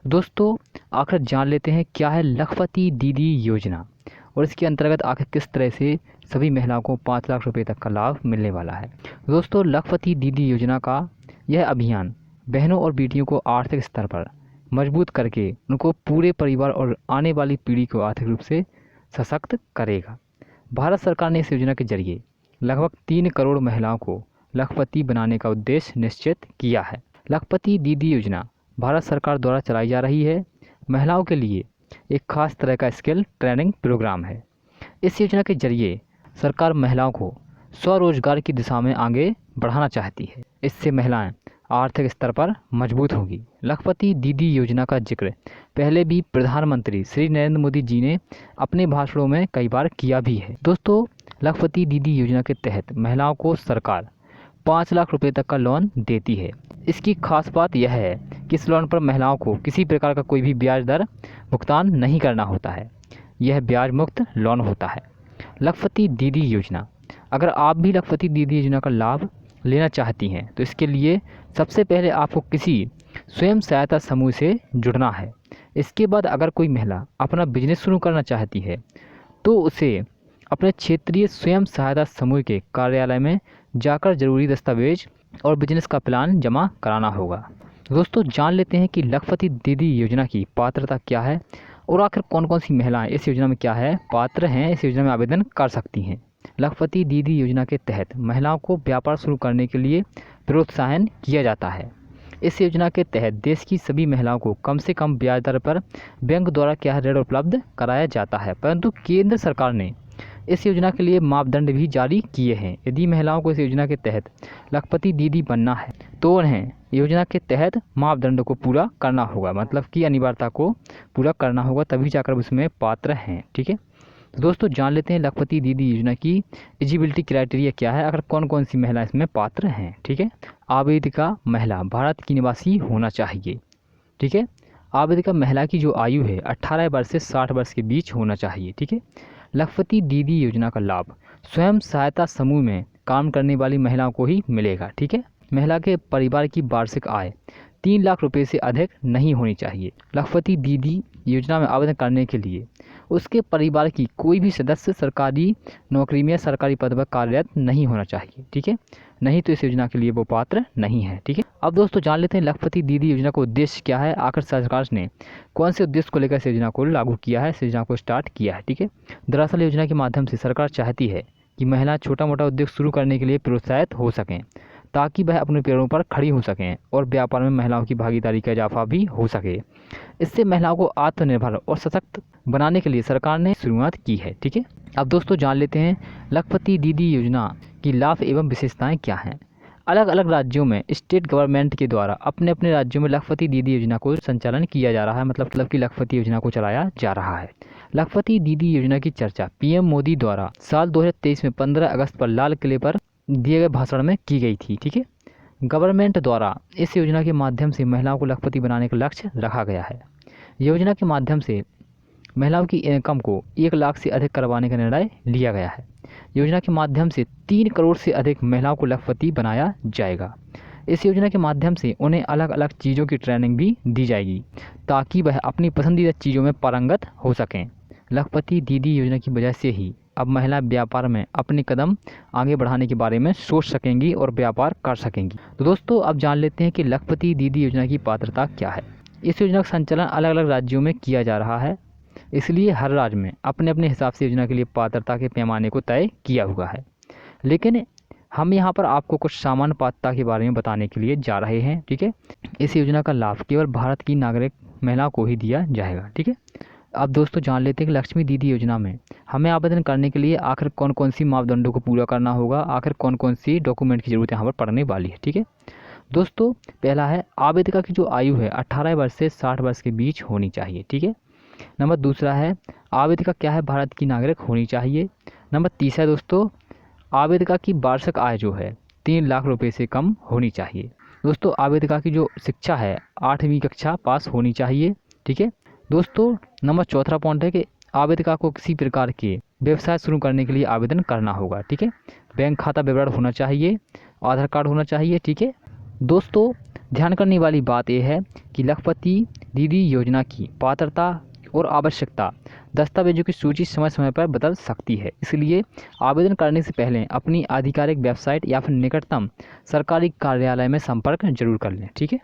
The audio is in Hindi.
दोस्तों, आखिर जान लेते हैं क्या है लखपति दीदी योजना और इसके अंतर्गत आखिर किस तरह से सभी महिलाओं को 5 लाख रुपए तक का लाभ मिलने वाला है। दोस्तों, लखपति दीदी योजना का यह अभियान बहनों और बेटियों को आर्थिक स्तर पर मजबूत करके उनको पूरे परिवार और आने वाली पीढ़ी को आर्थिक रूप से सशक्त करेगा। भारत सरकार ने इस योजना के जरिए लगभग 3 करोड़ महिलाओं को लखपति बनाने का उद्देश्य निश्चित किया है। लखपति दीदी योजना भारत सरकार द्वारा चलाई जा रही है महिलाओं के लिए एक खास तरह का स्किल ट्रेनिंग प्रोग्राम है। इस योजना के जरिए सरकार महिलाओं को स्वरोजगार की दिशा में आगे बढ़ाना चाहती है। इससे महिलाएं आर्थिक स्तर पर मजबूत होंगी। लखपति दीदी योजना का जिक्र पहले भी प्रधानमंत्री श्री नरेंद्र मोदी जी ने अपने भाषणों में कई बार किया भी है। दोस्तों, लखपति दीदी योजना के तहत महिलाओं को सरकार 5 लाख रुपए तक का लोन देती है। इसकी खास बात यह है कि इस लोन पर महिलाओं को किसी प्रकार का कोई भी ब्याज दर भुगतान नहीं करना होता है। यह ब्याज मुक्त लोन होता है। लखपति दीदी योजना, अगर आप भी लखपति दीदी योजना का लाभ लेना चाहती हैं तो इसके लिए सबसे पहले आपको किसी स्वयं सहायता समूह से जुड़ना है। इसके बाद अगर कोई महिला अपना बिजनेस शुरू करना चाहती है तो उसे अपने क्षेत्रीय स्वयं सहायता समूह के कार्यालय में जाकर ज़रूरी दस्तावेज और बिजनेस का प्लान जमा कराना होगा। दोस्तों, जान लेते हैं कि लखपति दीदी योजना की पात्रता क्या है और आखिर कौन कौन सी महिलाएं इस योजना में क्या है पात्र हैं, इस योजना में आवेदन कर सकती हैं। लखपति दीदी योजना के तहत महिलाओं को व्यापार शुरू करने के लिए प्रोत्साहन किया जाता है। इस योजना के तहत देश की सभी महिलाओं को कम से कम ब्याज दर पर बैंक द्वारा क्या है ऋण उपलब्ध कराया जाता है, परंतु केंद्र सरकार ने इस योजना के लिए मापदंड भी जारी किए हैं। यदि महिलाओं को इस योजना के तहत लखपति दीदी बनना है तो उन्हें योजना के तहत मापदंडों को पूरा करना होगा, मतलब कि अनिवार्यता को पूरा करना होगा, तभी जाकर उसमें पात्र हैं। ठीक है, तो दोस्तों जान लेते हैं लखपति दीदी योजना की एलिजिबिलिटी क्राइटेरिया क्या है, अगर कौन कौन सी महिला इसमें पात्र हैं। ठीक है, आवेदिका महिला भारत की निवासी होना चाहिए। ठीक है, आवेदिका महिला की जो आयु है 18 वर्ष से 60 वर्ष के बीच होना चाहिए। ठीक है, लखपति दीदी योजना का लाभ स्वयं सहायता समूह में काम करने वाली महिलाओं को ही मिलेगा। ठीक है, महिला के परिवार की वार्षिक आय 3 लाख रुपए से अधिक नहीं होनी चाहिए। लखपति दीदी योजना में आवेदन करने के लिए उसके परिवार की कोई भी सदस्य सरकारी नौकरी में सरकारी पद पर कार्यरत नहीं होना चाहिए। ठीक है, नहीं तो इस योजना के लिए वो पात्र नहीं है। ठीक है, अब दोस्तों जान लेते हैं लखपति दीदी योजना का उद्देश्य क्या है, आखिर सरकार ने कौन से उद्देश्य को लेकर इस योजना को लागू किया है, इस योजना को स्टार्ट किया है। ठीक है, दरअसल योजना के माध्यम से सरकार चाहती है कि महिला छोटा मोटा उद्योग शुरू करने के लिए प्रोत्साहित हो सकें ताकि वह अपने पैरों पर खड़ी हो सकें और व्यापार में महिलाओं की भागीदारी का इजाफा भी हो सके। इससे महिलाओं को आत्मनिर्भर और सशक्त बनाने के लिए सरकार ने शुरुआत की है। ठीक है, अब दोस्तों जान लेते हैं लखपति दीदी योजना की लाभ एवं विशेषताएं क्या हैं। अलग अलग राज्यों में स्टेट गवर्नमेंट के द्वारा अपने अपने राज्यों में लखपति दीदी योजना को संचालन किया जा रहा है, मतलब कि लखपति योजना को चलाया जा रहा है। लखपति दीदी योजना की चर्चा पीएम मोदी द्वारा साल 2023 में 15 अगस्त पर लाल किले पर दिए गए भाषण में की गई थी। ठीक है, गवर्नमेंट द्वारा इस योजना के माध्यम से महिलाओं को लखपति बनाने का लक्ष्य रखा गया है। योजना के माध्यम से महिलाओं की इनकम को 1 लाख से अधिक करवाने का निर्णय लिया गया है। योजना के माध्यम से 3 करोड़ से अधिक महिलाओं को लखपति बनाया जाएगा। इस योजना के माध्यम से उन्हें अलग अलग चीज़ों की ट्रेनिंग भी दी जाएगी ताकि वह अपनी पसंदीदा चीज़ों में पारंगत हो सकें। लखपति दीदी योजना की वजह से ही अब महिला व्यापार में अपने कदम आगे बढ़ाने के बारे में सोच सकेंगी और व्यापार कर सकेंगी। तो दोस्तों अब जान लेते हैं कि लखपति दीदी योजना की पात्रता क्या है। इस योजना का संचालन अलग अलग राज्यों में किया जा रहा है, इसलिए हर राज्य में अपने अपने हिसाब से योजना के लिए पात्रता के पैमाने को तय किया हुआ है। लेकिन हम यहाँ पर आपको कुछ सामान्य पात्रता के बारे में बताने के लिए जा रहे हैं। ठीक है, इस योजना का लाभ केवल भारत की नागरिक महिलाओं को ही दिया जाएगा। ठीक है, अब दोस्तों जान लेते हैं कि लक्ष्मी दीदी योजना में हमें आवेदन करने के लिए आखिर कौन कौन सी मापदंडों को पूरा करना होगा, आखिर कौन कौन सी डॉक्यूमेंट की ज़रूरत यहाँ पर पड़ने वाली है। ठीक है, दोस्तों पहला है आवेदिका की जो आयु है 18 वर्ष से 60 वर्ष के बीच होनी चाहिए। ठीक है, नंबर दूसरा है आवेदिका क्या है भारत की नागरिक होनी चाहिए। नंबर तीसरा दोस्तों आवेदिका की वार्षिक आय जो है 3 लाख रुपए से कम होनी चाहिए। दोस्तों आवेदिका की जो शिक्षा है 8वीं कक्षा पास होनी चाहिए। ठीक है, दोस्तों नंबर चौथा पॉइंट है कि आवेदिका को किसी प्रकार के व्यवसाय शुरू करने के लिए आवेदन करना होगा। ठीक है, बैंक खाता विवरण होना चाहिए, आधार कार्ड होना चाहिए। ठीक है, दोस्तों ध्यान करने वाली बात यह है कि लखपति दीदी योजना की पात्रता और आवश्यकता दस्तावेजों की सूची समय समय पर बदल सकती है, इसलिए आवेदन करने से पहले अपनी आधिकारिक वेबसाइट या फिर निकटतम सरकारी कार्यालय में संपर्क जरूर कर लें। ठीक है।